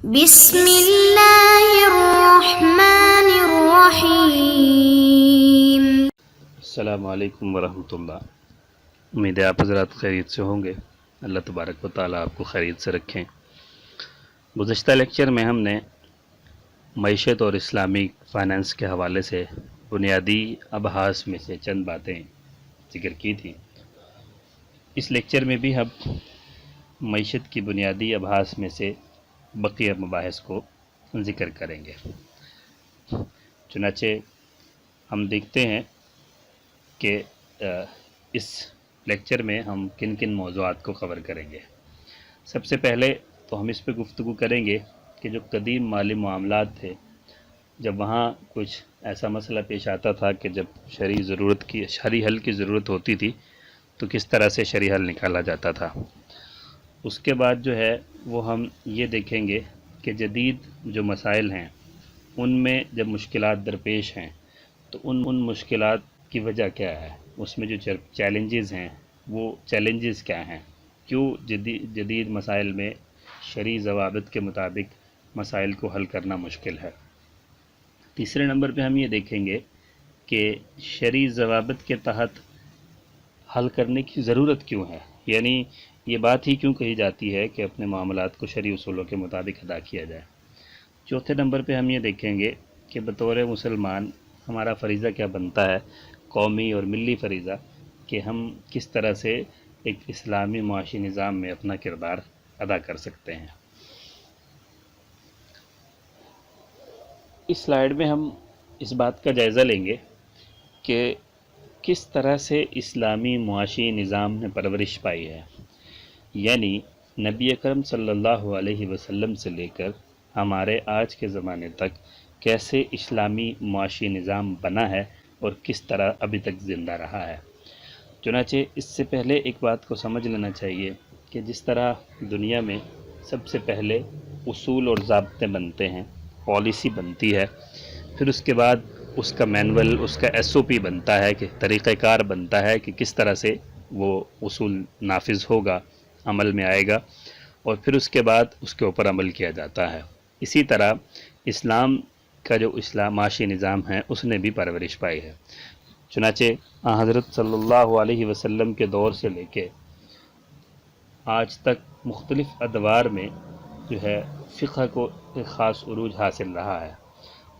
بسم اللہ الرحمن الرحیم۔ السلام علیکم ورحمۃ اللہ۔ امید ہے آپ حضرات خیریت سے ہوں گے۔ اللہ تبارک و تعالیٰ آپ کو خیریت سے رکھیں۔ گزشتہ لیکچر میں ہم نے معیشت اور اسلامی فائنانس کے حوالے سے بنیادی ابحاث میں سے چند باتیں ذکر کی تھیں۔ اس لیکچر میں بھی ہم معیشت کی بنیادی ابحاث میں سے بقیہ مباحث کو ذکر کریں گے۔ چنانچہ ہم دیکھتے ہیں کہ اس لیکچر میں ہم کن کن موضوعات کو کور کریں گے۔ سب سے پہلے تو ہم اس پہ گفتگو کریں گے کہ جو قدیم مالی معاملات تھے، جب وہاں کچھ ایسا مسئلہ پیش آتا تھا کہ جب شرعی حل کی ضرورت ہوتی تھی تو کس طرح سے شرعی حل نکالا جاتا تھا۔ اس کے بعد جو ہے وہ ہم یہ دیکھیں گے کہ جدید جو مسائل ہیں ان میں جب مشکلات درپیش ہیں تو ان مشکلات کی وجہ کیا ہے، اس میں جو چیلنجز ہیں وہ چیلنجز کیا ہیں، کیوں جدید مسائل میں شرعی ضوابط کے مطابق مسائل کو حل کرنا مشکل ہے۔ تیسرے نمبر پہ ہم یہ دیکھیں گے کہ شرعی ضوابط کے تحت حل کرنے کی ضرورت کیوں ہے، یعنی یہ بات ہی کیوں کہی جاتی ہے کہ اپنے معاملات کو شرعی اصولوں کے مطابق ادا کیا جائے۔ چوتھے نمبر پہ ہم یہ دیکھیں گے کہ بطور مسلمان ہمارا فریضہ کیا بنتا ہے، قومی اور ملی فریضہ، کہ ہم کس طرح سے ایک اسلامی معاشی نظام میں اپنا کردار ادا کر سکتے ہیں۔ اس سلائیڈ میں ہم اس بات کا جائزہ لیں گے کہ کس طرح سے اسلامی معاشی نظام نے پرورش پائی ہے، یعنی نبی اکرم صلی اللہ علیہ وسلم سے لے کر ہمارے آج کے زمانے تک کیسے اسلامی معاشی نظام بنا ہے اور کس طرح ابھی تک زندہ رہا ہے۔ چنانچہ اس سے پہلے ایک بات کو سمجھ لینا چاہیے کہ جس طرح دنیا میں سب سے پہلے اصول اور ضابطے بنتے ہیں، پالیسی بنتی ہے، پھر اس کے بعد اس کا مینول، اس کا SOP بنتا ہے کہ طریقہ کار بنتا ہے کہ کس طرح سے وہ اصول نافذ ہوگا، عمل میں آئے گا، اور پھر اس کے بعد اس کے اوپر عمل کیا جاتا ہے۔ اسی طرح اسلام کا جو معاشی نظام ہے اس نے بھی پرورش پائی ہے۔ چنانچہ حضرت صلی اللہ علیہ وسلم کے دور سے لے کے آج تک مختلف ادوار میں جو ہے فقہ کو ایک خاص عروج حاصل رہا ہے،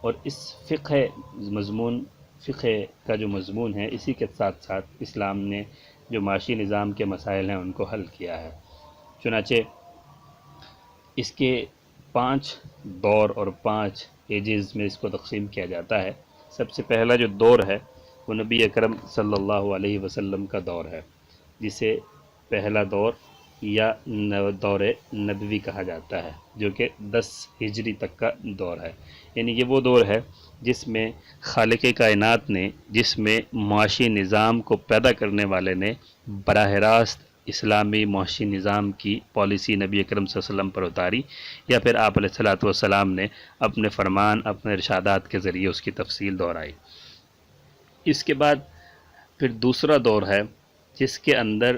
اور اس فقہ کا جو مضمون ہے اسی کے ساتھ ساتھ اسلام نے جو معاشی نظام کے مسائل ہیں ان کو حل کیا ہے۔ چنانچہ اس کے 5 دور اور 5 ایجز میں اس کو تقسیم کیا جاتا ہے۔ سب سے پہلا جو دور ہے وہ نبی اکرم صلی اللہ علیہ وسلم کا دور ہے، جسے پہلا دور یا دور نبوی کہا جاتا ہے، جو کہ 10 ہجری تک کا دور ہے۔ یعنی یہ وہ دور ہے جس میں خالق کائنات نے، جس میں معاشی نظام کو پیدا کرنے والے نے براہ راست اسلامی معاشی نظام کی پالیسی نبی اکرم صلی اللہ علیہ وسلم پر اتاری، یا پھر آپ علیہ الصلوۃ والسلام نے اپنے فرمان، اپنے ارشادات کے ذریعے اس کی تفصیل دہرائی۔ اس کے بعد پھر دوسرا دور ہے جس کے اندر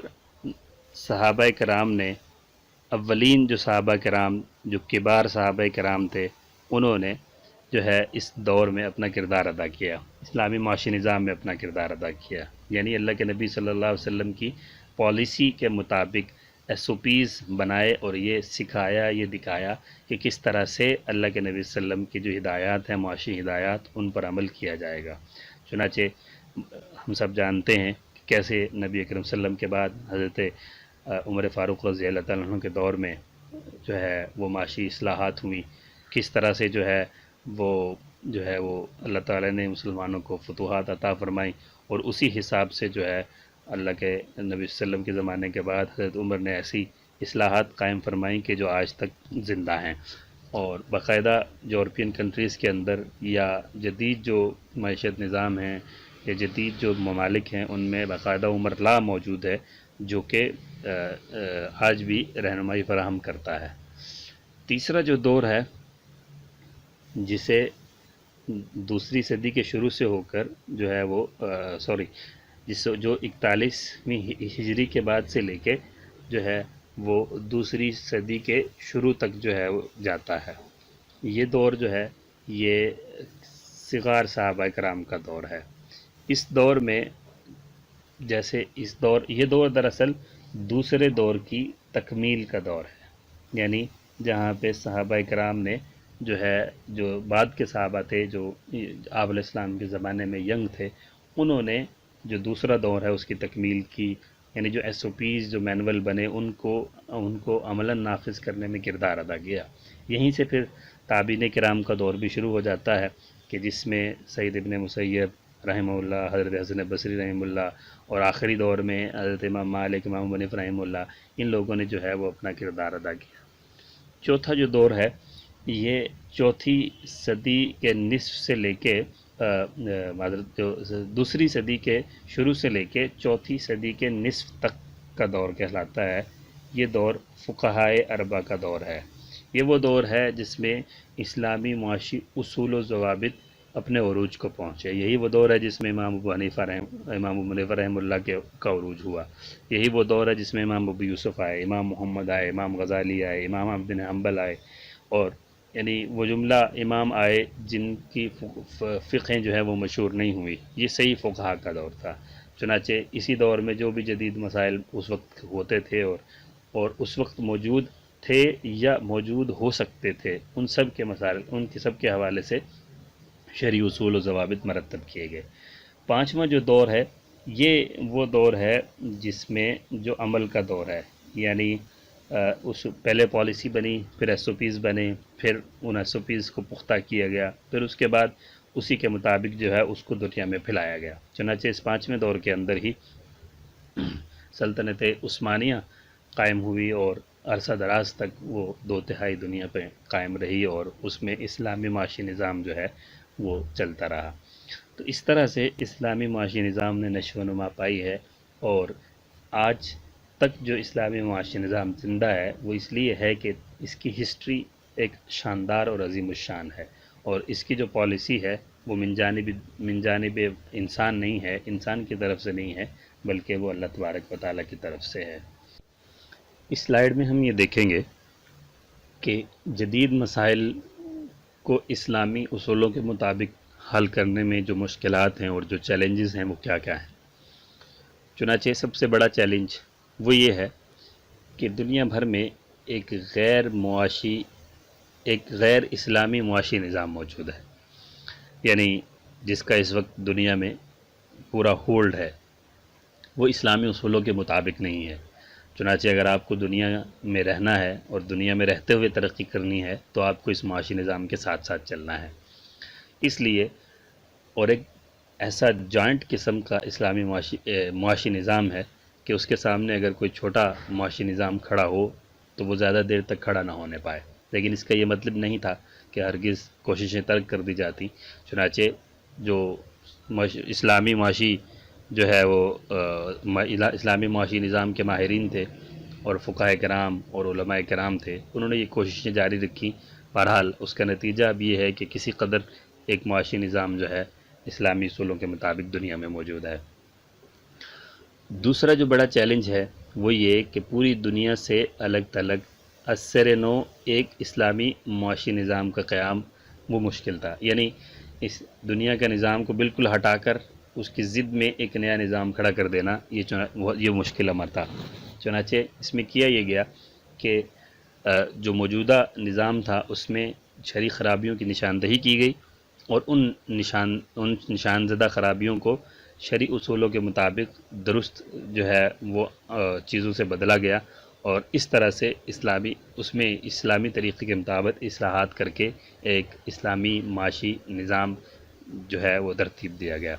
صحابہ کرام نے، اولین جو صحابہ کرام، جو کبار صحابہ کرام تھے، انہوں نے جو ہے اس دور میں اپنا کردار ادا کیا، اسلامی معاشی نظام میں اپنا کردار ادا کیا، یعنی اللہ کے نبی صلی اللہ علیہ وسلم کی پالیسی کے مطابق SOPs بنائے اور یہ سکھایا، یہ دکھایا کہ کس طرح سے اللہ کے نبی صلی اللہ علیہ وسلم کی جو ہدایات ہیں، معاشی ہدایات، ان پر عمل کیا جائے گا۔ چنانچہ ہم سب جانتے ہیں کہ کیسے نبی اکرم صلی اللہ علیہ وسلم کے بعد حضرت عمر فاروق رضی اللہ تعالیٰ عنہ کے دور میں جو ہے وہ معاشی اصلاحات ہوئیں، کس طرح سے جو ہے وہ اللہ تعالیٰ نے مسلمانوں کو فتوحات عطا فرمائیں، اور اسی حساب سے جو ہے اللہ کے نبی صلی اللہ علیہ وسلم کے زمانے کے بعد حضرت عمر نے ایسی اصلاحات قائم فرمائیں کہ جو آج تک زندہ ہیں، اور باقاعدہ یورپین کنٹریز کے اندر یا جدید جو معیشت نظام ہیں یا جدید جو ممالک ہیں ان میں باقاعدہ عمرہ موجود ہے جو کہ آج بھی رہنمائی فراہم کرتا ہے۔ تیسرا جو دور ہے جسے دوسری صدی کے شروع سے ہو کر جو ہے وہ جو 41ویں ہجری کے بعد سے لے کے جو ہے وہ دوسری صدی کے شروع تک جو ہے وہ جاتا ہے۔ یہ دور جو ہے یہ صغار صحابہ کرام کا دور ہے۔ اس دور میں جیسے یہ دور دراصل دوسرے دور کی تکمیل کا دور ہے، یعنی جہاں پہ صحابہ کرام نے جو بعد کے صحابہ تھے، جو آپ علیہ السلام کے زمانے میں ینگ تھے، انہوں نے جو دوسرا دور ہے اس کی تکمیل کی، یعنی جو ایس او پیز جو مینول بنے ان کو عملاً نافذ کرنے میں کردار ادا کیا۔ یہیں سے پھر تابعین کرام کا دور بھی شروع ہو جاتا ہے کہ جس میں سعید ابن مسیب رحمہ اللہ، حضرت حسن بصری رحمہ اللہ، اور آخری دور میں حضرت امام مالک، امام ابو حنیفہ رحمہ اللہ، ان لوگوں نے جو ہے وہ اپنا کردار ادا کیا۔ چوتھا جو دور ہے یہ چوتھی صدی کے نصف سے لے کے دوسری صدی کے شروع سے لے کے چوتھی صدی کے نصف تک کا دور کہلاتا ہے۔ یہ دور فقہائے اربعہ کا دور ہے۔ یہ وہ دور ہے جس میں اسلامی معاشی اصول و ضوابط اپنے عروج کو پہنچے۔ یہی وہ دور ہے جس میں امام ابو حنیفہ رحمہ اللہ کا عروج ہوا۔ یہی وہ دور ہے جس میں امام ابو یوسف آئے، امام محمد آئے، امام غزالی آئے، امام احمد بن حنبل آئے، اور یعنی وہ جملہ امام آئے جن کی فقہیں جو ہے وہ مشہور نہیں ہوئی۔ یہ صحیح فقہا کا دور تھا۔ چنانچہ اسی دور میں جو بھی جدید مسائل اس وقت ہوتے تھے اور اس وقت موجود تھے یا موجود ہو سکتے تھے، ان سب کے مسائل، ان کے سب کے حوالے سے شرعی اصول و ضوابط مرتب کیے گئے۔ پانچواں جو دور ہے یہ وہ دور ہے جس میں جو عمل کا دور ہے، یعنی پہلے پالیسی بنی، پھر ایس او پیز بنے، پھر ان ایس او پیز کو پختہ کیا گیا، پھر اس کے بعد اسی کے مطابق جو ہے اس کو دنیا میں پھیلایا گیا۔ چنانچہ اس پانچویں دور کے اندر ہی سلطنت عثمانیہ قائم ہوئی اور عرصہ دراز تک وہ 2/3 دنیا پہ قائم رہی، اور اس میں اسلامی معاشی نظام جو ہے وہ چلتا رہا۔ تو اس طرح سے اسلامی معاشی نظام نے نشو و نما پائی ہے، اور آج تک جو اسلامی معاشی نظام زندہ ہے وہ اس لیے ہے کہ اس کی ہسٹری ایک شاندار اور عظیم الشان ہے، اور اس کی جو پالیسی ہے وہ من جانب انسان نہیں ہے، انسان کی طرف سے نہیں ہے، بلکہ وہ اللہ تبارک و تعالیٰ کی طرف سے ہے۔ اس سلائیڈ میں ہم یہ دیکھیں گے کہ جدید مسائل کو اسلامی اصولوں کے مطابق حل کرنے میں جو مشکلات ہیں اور جو چیلنجز ہیں وہ کیا کیا ہیں۔ چنانچہ سب سے بڑا چیلنج وہ یہ ہے کہ دنیا بھر میں ایک غیر اسلامی معاشی نظام موجود ہے، یعنی جس کا اس وقت دنیا میں پورا ہولڈ ہے، وہ اسلامی اصولوں کے مطابق نہیں ہے۔ چنانچہ اگر آپ کو دنیا میں رہنا ہے اور دنیا میں رہتے ہوئے ترقی کرنی ہے تو آپ کو اس معاشی نظام کے ساتھ ساتھ چلنا ہے۔ اس لیے اور ایک ایسا جوائنٹ قسم کا اسلامی معاشی نظام ہے کہ اس کے سامنے اگر کوئی چھوٹا معاشی نظام کھڑا ہو تو وہ زیادہ دیر تک کھڑا نہ ہونے پائے، لیکن اس کا یہ مطلب نہیں تھا کہ ہرگز کوششیں ترک کر دی جاتی۔ چنانچہ جو اسلامی معاشی جو ہے وہ اسلامی معاشی نظام کے ماہرین تھے اور فقہاء کرام اور علماء کرام تھے، انہوں نے یہ کوششیں جاری رکھی۔ بہرحال اس کا نتیجہ اب یہ ہے کہ کسی قدر ایک معاشی نظام جو ہے اسلامی اصولوں کے مطابق دنیا میں موجود ہے۔ دوسرا جو بڑا چیلنج ہے وہ یہ کہ پوری دنیا سے الگ تھلگ اثر نو ایک اسلامی معاشی نظام کا قیام وہ مشکل تھا، یعنی اس دنیا کا نظام کو بالکل ہٹا کر اس کی ضد میں ایک نیا نظام کھڑا کر دینا یہ مشکل امر تھا۔ چنانچہ اس میں کیا یہ گیا کہ جو موجودہ نظام تھا اس میں شرعی خرابیوں کی نشاندہی کی گئی، اور ان نشان زدہ خرابیوں کو شرعی اصولوں کے مطابق درست جو ہے وہ چیزوں سے بدلا گیا، اور اس طرح سے اسلامی طریقے کے مطابق اصلاحات کر کے ایک اسلامی معاشی نظام جو ہے وہ ترتیب دیا گیا۔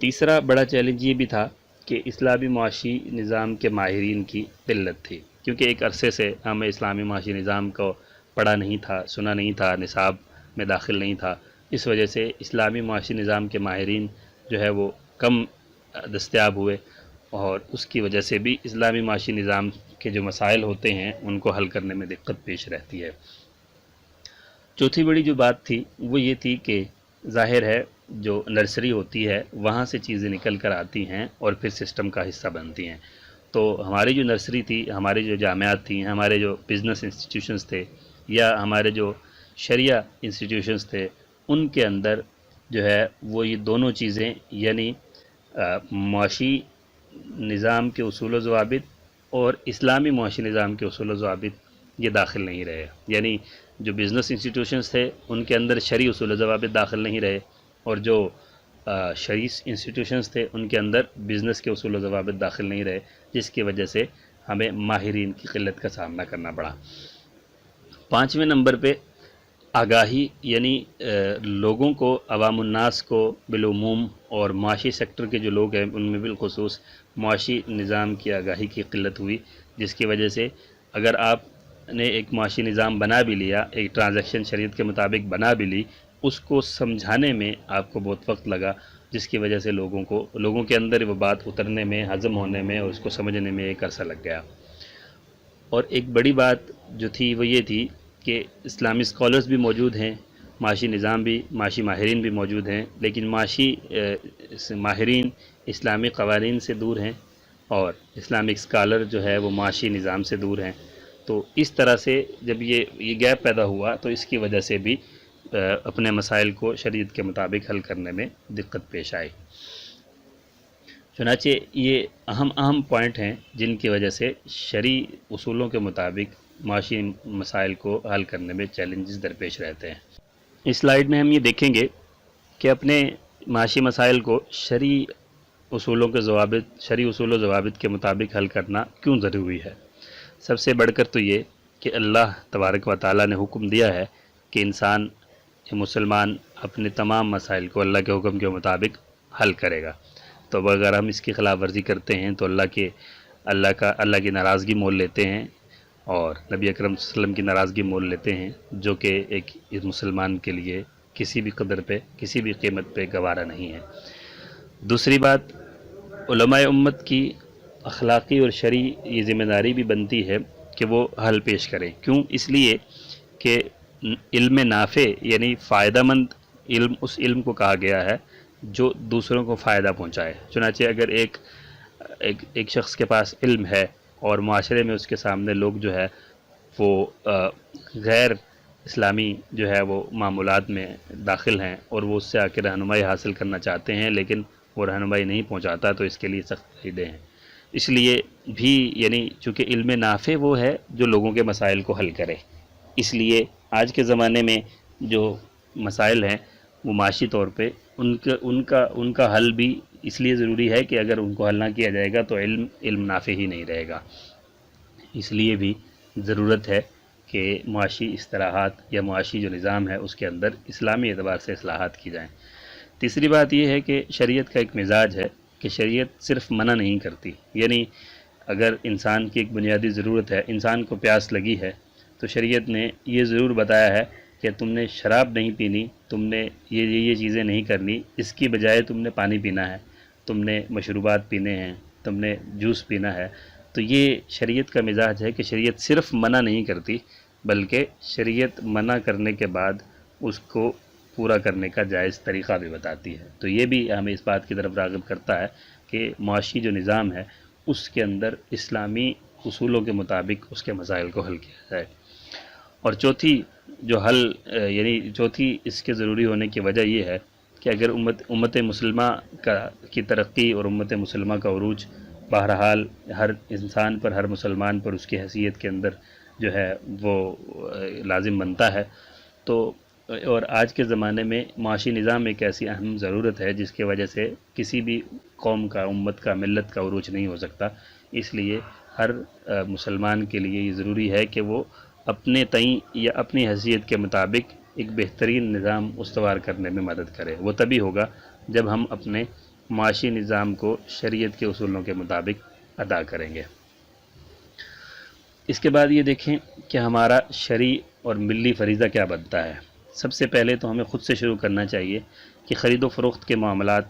تیسرا بڑا چیلنج یہ بھی تھا کہ اسلامی معاشی نظام کے ماہرین کی قلت تھی، کیونکہ ایک عرصے سے ہمیں اسلامی معاشی نظام کو پڑھا نہیں تھا، سنا نہیں تھا، نصاب میں داخل نہیں تھا۔ اس وجہ سے اسلامی معاشی نظام کے ماہرین جو ہے وہ کم دستیاب ہوئے، اور اس کی وجہ سے بھی اسلامی معاشی نظام کے جو مسائل ہوتے ہیں ان کو حل کرنے میں دقت پیش رہتی ہے۔ چوتھی بڑی جو بات تھی وہ یہ تھی کہ ظاہر ہے جو نرسری ہوتی ہے وہاں سے چیزیں نکل کر آتی ہیں اور پھر سسٹم کا حصہ بنتی ہیں، تو ہماری جو نرسری تھی، ہماری جو جامعات تھیں، ہمارے جو بزنس انسٹیٹیوشنز تھے یا ہمارے جو شریعہ انسٹیٹیوشنز تھے، ان کے اندر جو ہے وہ یہ دونوں چیزیں یعنی معاشی نظام کے اصول و ضوابط اور اسلامی معاشی نظام کے اصول و ضوابط یہ داخل نہیں رہے. یعنی جو بزنس انسٹیٹیوشنز تھے ان کے اندر شرعی اصول و ضوابط داخل نہیں رہے، اور جو شرعی انسٹیٹیوشنز تھے ان کے اندر بزنس کے اصول و ضوابط داخل نہیں رہے، جس کی وجہ سے ہمیں ماہرین کی قلت کا سامنا کرنا پڑا. 5ویں نمبر پہ آگاہی، یعنی لوگوں کو، عوام الناس کو بالعموم اور معاشی سیکٹر کے جو لوگ ہیں ان میں بالخصوص معاشی نظام کی آگاہی کی قلت ہوئی، جس کی وجہ سے اگر آپ نے ایک معاشی نظام بنا بھی لیا، ایک ٹرانزیکشن شریعت کے مطابق بنا بھی لی، اس کو سمجھانے میں آپ کو بہت وقت لگا، جس کی وجہ سے لوگوں کے اندر وہ بات اترنے میں، ہضم ہونے میں اور اس کو سمجھنے میں ایک عرصہ لگ گیا. اور ایک بڑی بات جو تھی وہ یہ تھی کہ اسلامی اسکالرز بھی موجود ہیں، معاشی نظام بھی، معاشی ماہرین بھی موجود ہیں، لیکن معاشی ماہرین اسلامی قوانین سے دور ہیں اور اسلامک اسکالر جو ہے وہ معاشی نظام سے دور ہیں. تو اس طرح سے جب یہ گیپ پیدا ہوا تو اس کی وجہ سے بھی اپنے مسائل کو شریعت کے مطابق حل کرنے میں دقت پیش آئی. چنانچہ یہ اہم پوائنٹ ہیں جن کی وجہ سے شرعی اصولوں کے مطابق معاشی مسائل کو حل کرنے میں چیلنجز درپیش رہتے ہیں. اس سلائیڈ میں ہم یہ دیکھیں گے کہ اپنے معاشی مسائل کو شرعی اصول و ضوابط کے مطابق حل کرنا کیوں ضروری ہے. سب سے بڑھ کر تو یہ کہ اللہ تبارک و تعالیٰ نے حکم دیا ہے کہ انسان مسلمان اپنے تمام مسائل کو اللہ کے حکم کے مطابق حل کرے گا. تو اگر ہم اس کی خلاف ورزی کرتے ہیں تو اللہ کی ناراضگی مول لیتے ہیں اور نبی اکرم صلی اللہ علیہ وسلم کی ناراضگی مول لیتے ہیں، جو کہ ایک مسلمان کے لیے کسی بھی قدر پہ، کسی بھی قیمت پہ گوارا نہیں ہے. دوسری بات، علماء امت کی اخلاقی اور شرعی یہ ذمہ داری بھی بنتی ہے کہ وہ حل پیش کریں. کیوں؟ اس لیے کہ علم نافع یعنی فائدہ مند علم اس علم کو کہا گیا ہے جو دوسروں کو فائدہ پہنچائے. چنانچہ اگر ایک شخص کے پاس علم ہے اور معاشرے میں اس کے سامنے لوگ جو ہے وہ غیر اسلامی جو ہے وہ معمولات میں داخل ہیں اور وہ اس سے آ کے رہنمائی حاصل کرنا چاہتے ہیں لیکن وہ رہنمائی نہیں پہنچاتا، تو اس کے لیے سخت قاعدے ہیں. اس لیے بھی یعنی چونکہ علم نافع وہ ہے جو لوگوں کے مسائل کو حل کرے، اس لیے آج کے زمانے میں جو مسائل ہیں وہ معاشی طور پہ ان کا حل بھی اس لیے ضروری ہے کہ اگر ان کو حل نہ کیا جائے گا تو علم نافع ہی نہیں رہے گا. اس لیے بھی ضرورت ہے کہ معاشی اصطلاحات یا معاشی جو نظام ہے اس کے اندر اسلامی اعتبار سے اصلاحات کی جائیں. تیسری بات یہ ہے کہ شریعت کا ایک مزاج ہے کہ شریعت صرف منع نہیں کرتی. یعنی اگر انسان کی ایک بنیادی ضرورت ہے، انسان کو پیاس لگی ہے، تو شریعت نے یہ ضرور بتایا ہے کہ تم نے شراب نہیں پینی، تم نے یہ چیزیں نہیں کرنی، اس کی بجائے تم نے پانی پینا ہے، تم نے مشروبات پینے ہیں، تم نے جوس پینا ہے. تو یہ شریعت کا مزاج ہے کہ شریعت صرف منع نہیں کرتی بلکہ شریعت منع کرنے کے بعد اس کو پورا کرنے کا جائز طریقہ بھی بتاتی ہے. تو یہ بھی ہمیں اس بات کی طرف راغب کرتا ہے کہ معاشی جو نظام ہے اس کے اندر اسلامی اصولوں کے مطابق اس کے مسائل کو حل کیا جائے. اور چوتھی اس کے ضروری ہونے کی وجہ یہ ہے کہ اگر امت مسلمہ کی ترقی اور امت مسلمہ کا عروج بہرحال ہر انسان پر، ہر مسلمان پر اس کی حیثیت کے اندر جو ہے وہ لازم بنتا ہے، تو اور آج کے زمانے میں معاشی نظام ایک ایسی اہم ضرورت ہے جس کی وجہ سے کسی بھی قوم کا، امت کا، ملت کا عروج نہیں ہو سکتا. اس لیے ہر مسلمان کے لیے یہ ضروری ہے کہ وہ اپنے تئیں یا اپنی حیثیت کے مطابق ایک بہترین نظام استوار کرنے میں مدد کرے. وہ تبھی ہوگا جب ہم اپنے معاشی نظام کو شریعت کے اصولوں کے مطابق ادا کریں گے. اس کے بعد یہ دیکھیں کہ ہمارا شرعی اور ملی فریضہ کیا بنتا ہے. سب سے پہلے تو ہمیں خود سے شروع کرنا چاہیے کہ خرید و فروخت کے معاملات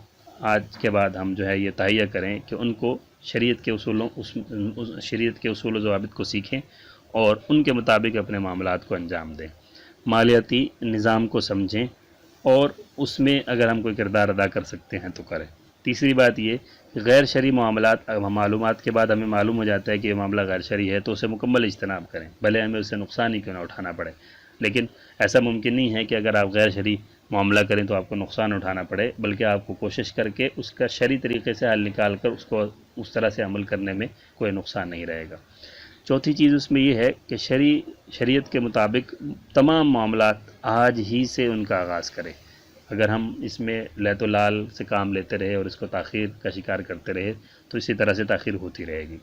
آج کے بعد ہم جو ہے یہ تہیہ کریں کہ ان کو شریعت کے اصول و ضوابط کو سیکھیں اور ان کے مطابق اپنے معاملات کو انجام دیں. مالیاتی نظام کو سمجھیں اور اس میں اگر ہم کوئی کردار ادا کر سکتے ہیں تو کریں. تیسری بات یہ غیر شرعی معلومات کے بعد ہمیں معلوم ہو جاتا ہے کہ یہ معاملہ غیر شرعی ہے تو اسے مکمل اجتناب کریں، بھلے ہمیں اسے نقصان ہی کیوں نہ اٹھانا پڑے۔ لیکن ایسا ممکن نہیں ہے کہ اگر آپ غیر شرعی معاملہ کریں تو آپ کو نقصان اٹھانا پڑے، بلکہ آپ کو کوشش کر کے اس کا شرعی طریقے سے حل نکال کر اس کو اس طرح سے عمل کرنے میں کوئی نقصان نہیں رہے گا۔ چوتھی چیز اس میں یہ ہے کہ شریعت کے مطابق تمام معاملات آج ہی سے ان کا آغاز کریں۔ اگر ہم اس میں لیت و لال سے کام لیتے رہے اور اس کو تاخیر کا شکار کرتے رہے تو اسی طرح سے تاخیر ہوتی رہے گی۔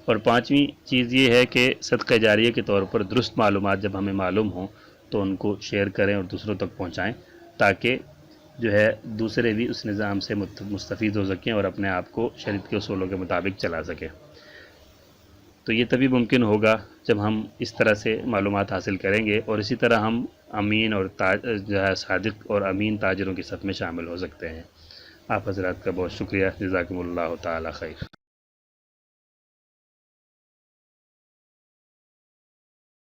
اور پانچویں چیز یہ ہے کہ صدقہ جاریہ کے طور پر درست معلومات جب ہمیں معلوم ہوں تو ان کو شیئر کریں اور دوسروں تک پہنچائیں، تاکہ جو ہے دوسرے بھی اس نظام سے مستفید ہو سکیں اور اپنے آپ کو شریعت کے اصولوں کے مطابق چلا سکیں۔ تو یہ تبھی ممکن ہوگا جب ہم اس طرح سے معلومات حاصل کریں گے، اور اسی طرح ہم امین اور جو ہے صادق اور امین تاجروں کی صف میں شامل ہو سکتے ہیں۔ آپ حضرات کا بہت شکریہ، جزاکم اللہ تعالی خیر۔